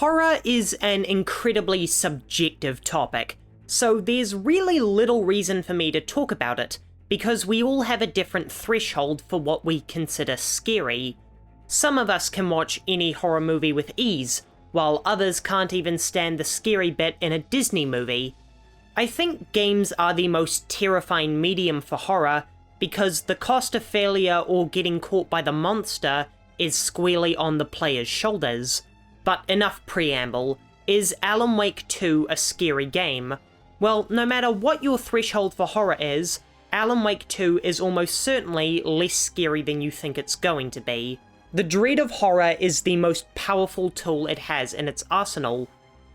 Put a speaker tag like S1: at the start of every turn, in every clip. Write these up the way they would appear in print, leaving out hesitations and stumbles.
S1: Horror is an incredibly subjective topic, so there's really little reason for me to talk about it, because we all have a different threshold for what we consider scary. Some of us can watch any horror movie with ease, while others can't even stand the scary bit in a Disney movie. I think games are the most terrifying medium for horror because the cost of failure or getting caught by the monster is squarely on the player's shoulders. But enough preamble. Is Alan Wake 2 a scary game? Well, no matter what your threshold for horror is, Alan Wake 2 is almost certainly less scary than you think it's going to be. The dread of horror is the most powerful tool it has in its arsenal.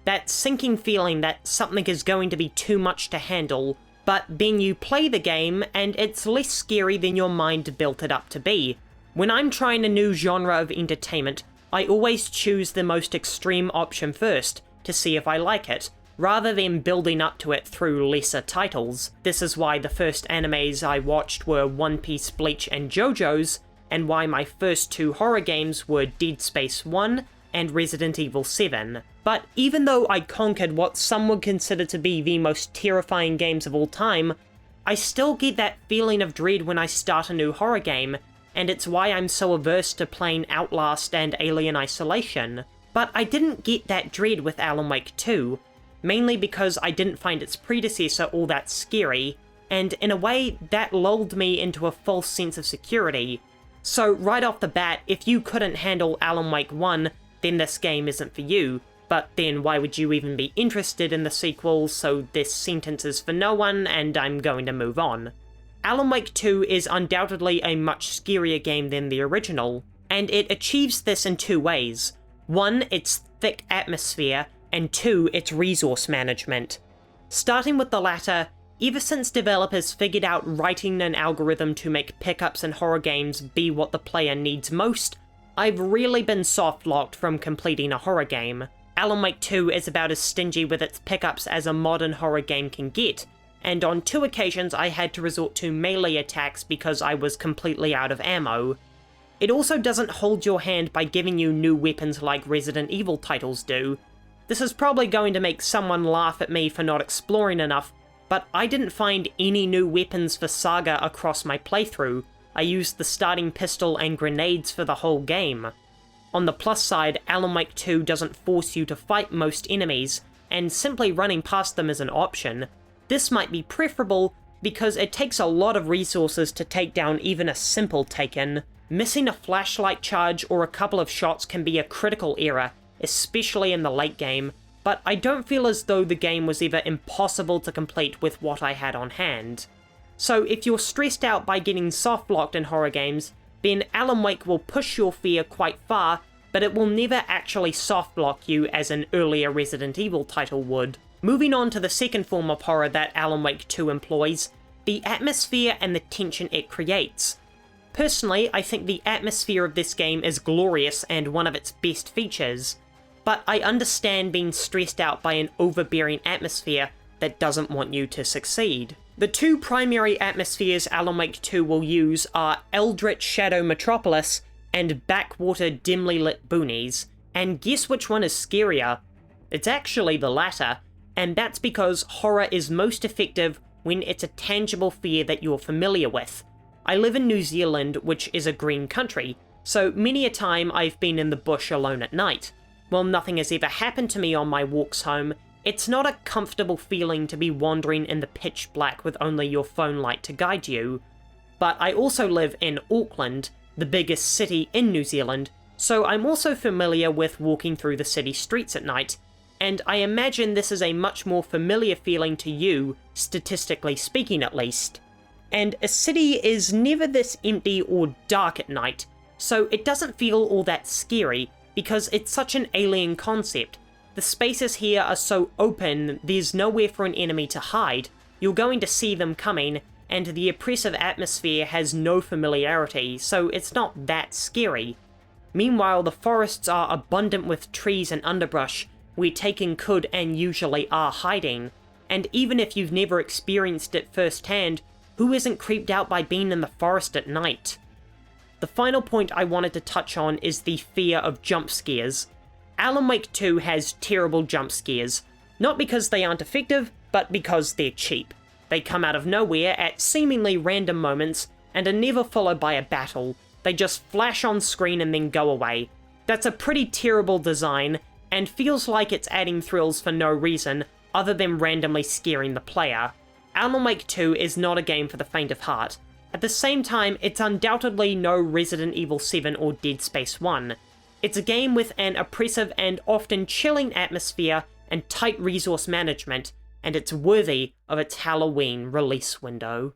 S1: That sinking feeling that something is going to be too much to handle, but then you play the game and it's less scary than your mind built it up to be. When I'm trying a new genre of entertainment, I always choose the most extreme option first, to see if I like it, rather than building up to it through lesser titles. This is why the first animes I watched were One Piece, Bleach, and JoJo's, and why my first two horror games were Dead Space 1 and Resident Evil 7. But even though I conquered what some would consider to be the most terrifying games of all time, I still get that feeling of dread when I start a new horror game, and it's why I'm so averse to playing Outlast and Alien Isolation. But I didn't get that dread with Alan Wake 2, mainly because I didn't find its predecessor all that scary, and in a way that lulled me into a false sense of security. So right off the bat, if you couldn't handle Alan Wake 1, then this game isn't for you, but then why would you even be interested in the sequel? So this sentence is for no one, and I'm going to move on. Alan Wake 2 is undoubtedly a much scarier game than the original, and it achieves this in two ways. One, its thick atmosphere, and two, its resource management. Starting with the latter, ever since developers figured out writing an algorithm to make pickups in horror games be what the player needs most, I've really been soft-locked from completing a horror game. Alan Wake 2 is about as stingy with its pickups as a modern horror game can get, and on 2 occasions I had to resort to melee attacks because I was completely out of ammo. It also doesn't hold your hand by giving you new weapons like Resident Evil titles do. This is probably going to make someone laugh at me for not exploring enough, but I didn't find any new weapons for Saga across my playthrough. I used the starting pistol and grenades for the whole game. On the plus side, Alan Wake 2 doesn't force you to fight most enemies, and simply running past them is an option. This might be preferable because it takes a lot of resources to take down even a simple Taken. Missing a flashlight charge or a couple of shots can be a critical error, especially in the late game, but I don't feel as though the game was ever impossible to complete with what I had on hand. So if you're stressed out by getting soft-locked in horror games, then Alan Wake will push your fear quite far, but it will never actually soft-lock you as an earlier Resident Evil title would. Moving on to the second form of horror that Alan Wake 2 employs, the atmosphere and the tension it creates. Personally, I think the atmosphere of this game is glorious and one of its best features, but I understand being stressed out by an overbearing atmosphere that doesn't want you to succeed. The 2 primary atmospheres Alan Wake 2 will use are Eldritch Shadow Metropolis and Backwater Dimly Lit Boonies, and guess which one is scarier? It's actually the latter, and that's because horror is most effective when it's a tangible fear that you're familiar with. I live in New Zealand, which is a green country, so many a time I've been in the bush alone at night. While nothing has ever happened to me on my walks home, it's not a comfortable feeling to be wandering in the pitch black with only your phone light to guide you. But I also live in Auckland, the biggest city in New Zealand, so I'm also familiar with walking through the city streets at night, and I imagine this is a much more familiar feeling to you, statistically speaking at least. And a city is never this empty or dark at night, so it doesn't feel all that scary, because it's such an alien concept. The spaces here are so open, there's nowhere for an enemy to hide, you're going to see them coming, and the oppressive atmosphere has no familiarity, so it's not that scary. Meanwhile, the forests are abundant with trees and underbrush, where Taken could and usually are hiding, and even if you've never experienced it firsthand, who isn't creeped out by being in the forest at night? The final point I wanted to touch on is the fear of jump scares. Alan Wake 2 has terrible jump scares, not because they aren't effective, but because they're cheap. They come out of nowhere at seemingly random moments and are never followed by a battle. They just flash on screen and then go away. That's a pretty terrible design, and feels like it's adding thrills for no reason other than randomly scaring the player. Alan Wake 2 is not a game for the faint of heart. At the same time, it's undoubtedly no Resident Evil 7 or Dead Space 1. It's a game with an oppressive and often chilling atmosphere and tight resource management, and it's worthy of its Halloween release window.